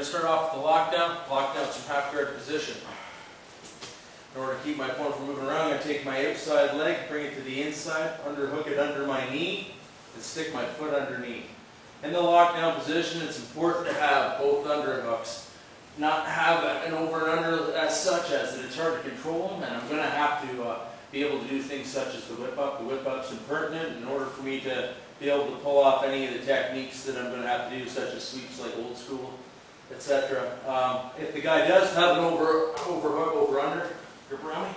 going to start off with the lockdown. Lockdown's from half guard position. In order to keep my opponent from moving around, I'm going to take my outside leg, bring it to the inside, underhook it under my knee, and stick my foot underneath. In the lockdown position, it's important to have both underhooks. Not have an over and under as such as it. It's hard to control them, and I'm going to have to be able to do things such as the whip up. The whip up's impertinent in order for me to be able to pull off any of the techniques that I'm going to have to do, such as sweeps like old school, etc. If the guy does have an overhook, over under grip around me,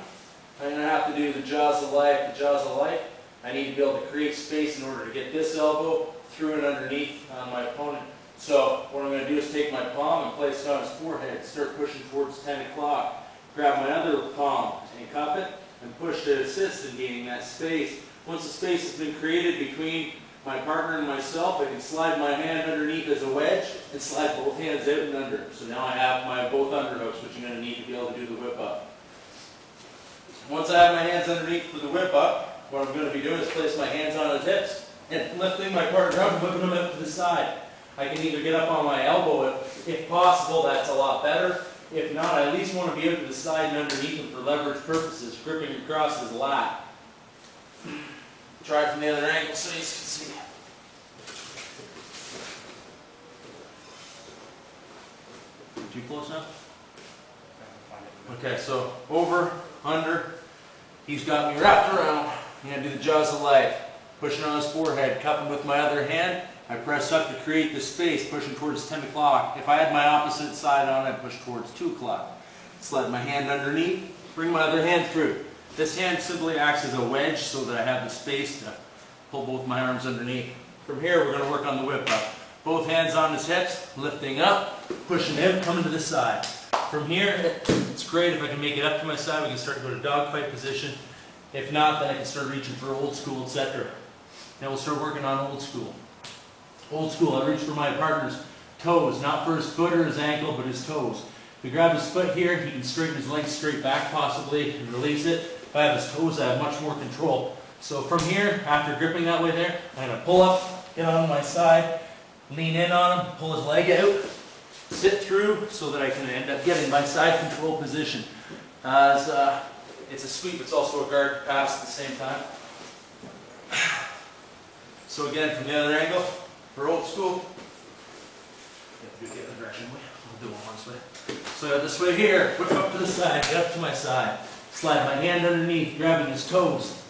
I'm going to have to do the jaws of life. The jaws of life, I need to be able to create space in order to get this elbow through and underneath my opponent. So what I'm going to do is take my palm and place it on his forehead, start pushing towards 10 o'clock, grab my other palm and cup it, and push to assist in gaining that space. Once the space has been created between my partner and myself, I can slide my hand underneath as a wedge and slide both hands out and under. So now I have my both underhooks, which I'm going to need to be able to do the whip up. Once I have my hands underneath for the whip up, what I'm going to be doing is place my hands on his hips and lifting my partner up and whipping him out to the side. I can either get up on my elbow if possible, that's a lot better. If not, I at least want to be out to the side and underneath him for leverage purposes, gripping across his lat. Try from the other angle so you can see. Too close now? Okay, so over, under, he's got me wrapped around. I'm going to do the jaws of life. Pushing on his forehead, cupping with my other hand. I press up to create the space, pushing towards 10 o'clock. If I had my opposite side on, I'd push towards 2 o'clock. Slide my hand underneath, bring my other hand through. This hand simply acts as a wedge so that I have the space to pull both my arms underneath. From here, we're going to work on the whip up. Both hands on his hips, lifting up, pushing him, coming to the side. From here, it's great if I can make it up to my side. We can start to go to dogfight position. If not, then I can start reaching for old school, etc. Now we'll start working on old school. Old school, I reach for my partner's toes, not for his foot or his ankle, but his toes. If we grab his foot here, he can straighten his legs straight back possibly and release it. If I have his toes, I have much more control. So from here, after gripping that way there, I'm going to pull up, get on my side, lean in on him, pull his leg out, sit through so that I can end up getting my side control position. As it's a sweep, it's also a guard pass at the same time. So again, from the other angle, for old school, you have to do it the other direction. We'll do one way. So this way here, whip up to the side, get up to my side. Slide my hand underneath, grabbing his toes.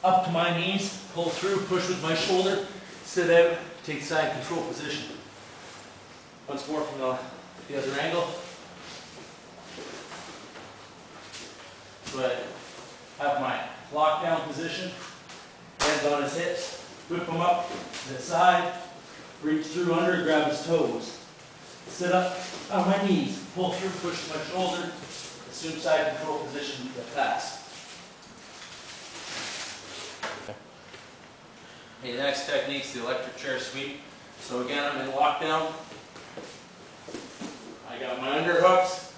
Up to my knees, pull through, push with my shoulder, sit out, take side control position. Once more from the other angle. So I have my lockdown position, hands on his hips. Whip him up to the side, reach through under, grab his toes. Sit up on my knees, pull through, push my shoulder, assume side control position, get past. Okay, the next technique is the electric chair sweep. So again, I'm in lockdown. I got my underhooks.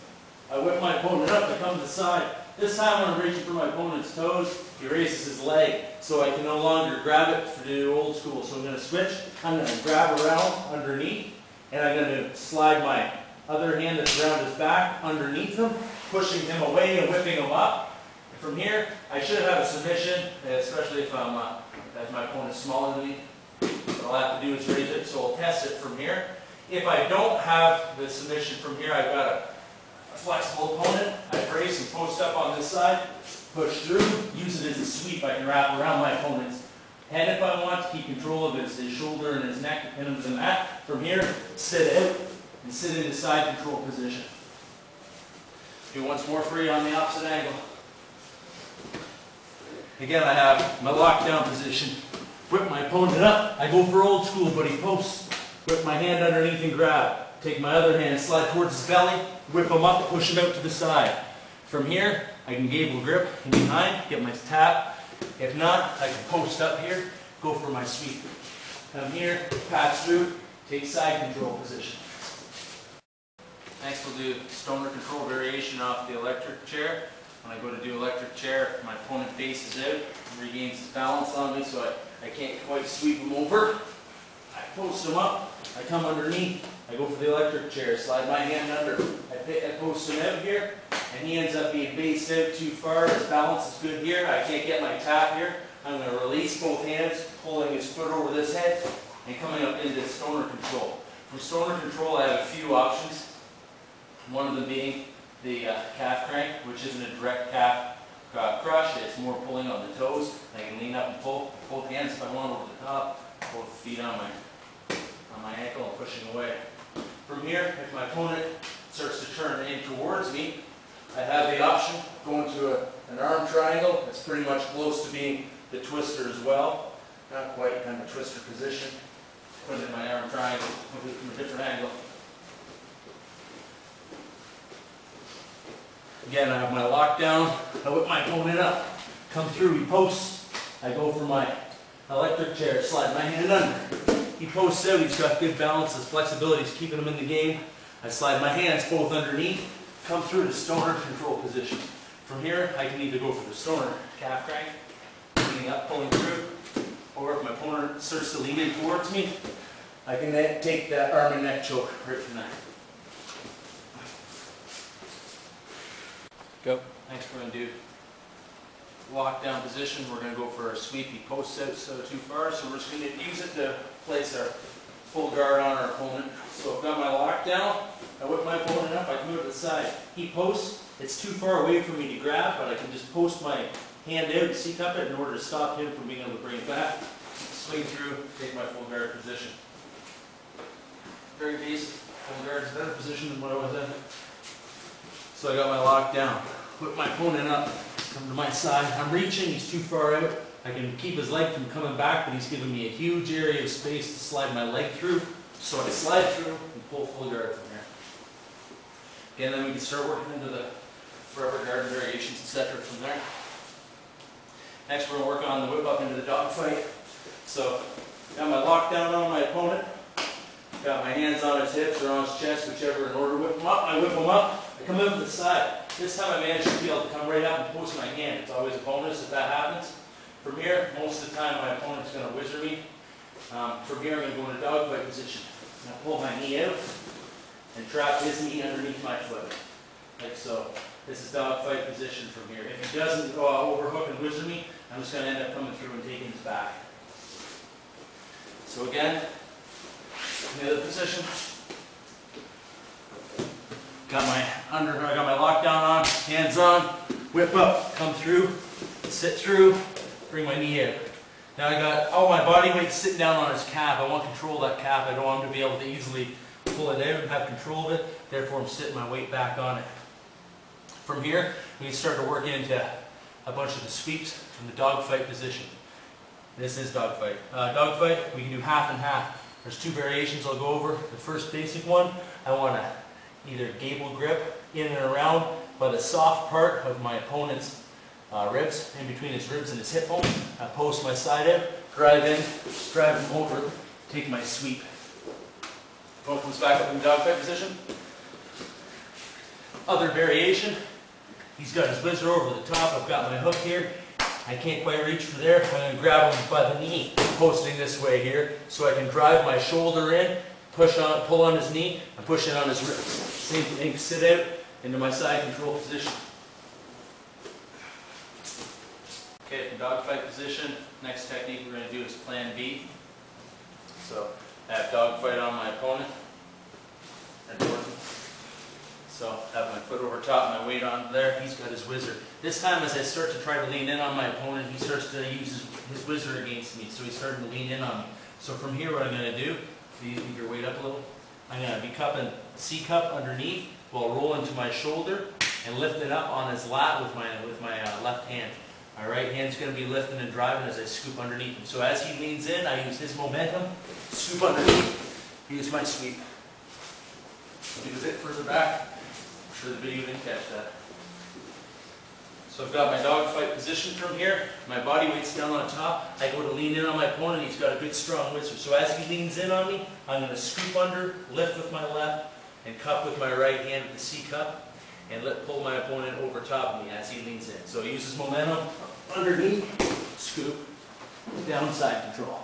I whip my opponent up, I come to the side. This time when I'm reaching for my opponent's toes, he raises his leg, so I can no longer grab it to do old school. So I'm going to switch. I'm going to grab around underneath, and I'm going to slide my other hand that's around his back underneath him, pushing him away and whipping him up. And from here, I should have a submission, especially if my opponent's smaller than me. What I'll have to do is raise it, so I'll test it from here. If I don't have the submission from here, I've got a flexible opponent. I brace and post up on this side, push through, use it as a sweep. I can wrap around my opponent's head if I want to keep control of his shoulder and his neck, to pin him to the mat. From here, sit out and sit in the side control position. Do once more for you on the opposite angle. Again, I have my lockdown position. Whip my opponent up. I go for old school, but he posts. Whip my hand underneath and grab. Take my other hand, slide towards his belly, whip him up, push him out to the side. From here, I can gable grip in behind, get my tap. If not, I can post up here, go for my sweep. Come here, pass through, take side control position. Next we'll do stoner control variation off the electric chair. When I go to do electric chair, my opponent faces out, regains his balance on me so I can't quite sweep him over. I post him up, I come underneath, I go for the electric chair, slide my hand under. I post him out here, and he ends up being based out too far. His balance is good here. I can't get my tap here. I'm going to release both hands, pulling his foot over this head, and coming up into stoner control. From stoner control, I have a few options. One of them being the calf crank, which isn't a direct calf crush. It's more pulling on the toes. I can lean up and pull both hands if I want over the top, both feet on my ankle and pushing away. From here, if my opponent starts to turn in towards me, I have the option of going to an arm triangle. It's pretty much close to being the twister as well. Not quite kind of a twister position. Put it in my arm triangle from a different angle. Again, I have my lockdown. I whip my opponent up, come through, he posts. I go for my electric chair, slide my hand under. He posts out, he's got good balance, his flexibility is keeping him in the game. I slide my hands both underneath, come through to stoner control position. From here, I can either go for the stoner calf crank, leaning up, pulling through, or if my opponent starts to lean in towards me, I can then take that arm and neck choke right from there. Go. Next we're going to do lockdown position. We're going to go for our sweep. He posts out so too far, so we're just going to use it to place our full guard on our opponent. So I've got my lockdown. I whip my opponent up. I come out to the side. He posts. It's too far away for me to grab, but I can just post my hand out and C-cup it in order to stop him from being able to bring it back. Swing through, take my full guard position. Very basic. Full guard is a better position than what I was in. So I got my lockdown. Whip my opponent up, come to my side. I'm reaching, he's too far out. I can keep his leg from coming back, but he's giving me a huge area of space to slide my leg through. So I slide through and pull full guard from there. Again, then we can start working into the forever guard variations, etc. from there. Next, we're going to work on the whip up into the dog fight. So, got my lockdown on my opponent. Got my hands on his hips or on his chest, whichever in order. Whip him up, I whip him up. I come over to the side. This time I manage to be able to come right up and post my hand. It's always a bonus if that happens. From here, most of the time my opponent's going to whizzer me. From here I'm going to go into dog fight position. I'm going to pull my knee out and trap his knee underneath my foot. Like so. This is dog fight position from here. If he doesn't overhook and whizzer me, I'm just going to end up coming through and taking his back. So again, in the other position. I got my lockdown on, hands on, whip up, come through, sit through, bring my knee out. Now I got all my body weight sitting down on his calf. I want control of that calf. I don't want him to be able to easily pull it out and have control of it. Therefore I'm sitting my weight back on it. From here, we can start to work into a bunch of the sweeps from the dog fight position. This is dog fight. Dog fight, we can do half and half. There's two variations I'll go over. The first basic one, I want to either gable grip in and around, but a soft part of my opponent's ribs, in between his ribs and his hip bone. I post my side out, drive in, drive him over, take my sweep. Opponent comes back up in dog fight position. Other variation, he's got his whizzer over the top, I've got my hook here. I can't quite reach for there. I'm going to grab him by the knee, posting this way here, so I can drive my shoulder in, pull on his knee, and push it on his ribs. Same thing, sit out into my side control position. Okay, dog fight position. Next technique we're going to do is plan B. So I have dog fight on my opponent. So I have my foot over top, my weight on there. He's got his whizzer. This time as I start to try to lean in on my opponent, he starts to use his whizzer against me. So he's starting to lean in on me. So from here what I'm going to do, leave your weight up a little. I'm going to be cupping C-cup underneath while rolling to my shoulder and lifting up on his lat with my left hand. My right hand's going to be lifting and driving as I scoop underneath him. So as he leans in, I use his momentum, scoop underneath, use my sweep. Do a bit further back. I'm sure the video didn't catch that. So I've got my dog fight position from here. My body weight's down on top. I go to lean in on my opponent. He's got a good strong whizzer. So as he leans in on me, I'm going to scoop under, lift with my left, and cup with my right hand with the C-cup, and pull my opponent over top of me as he leans in. So he uses momentum underneath, scoop, downside control.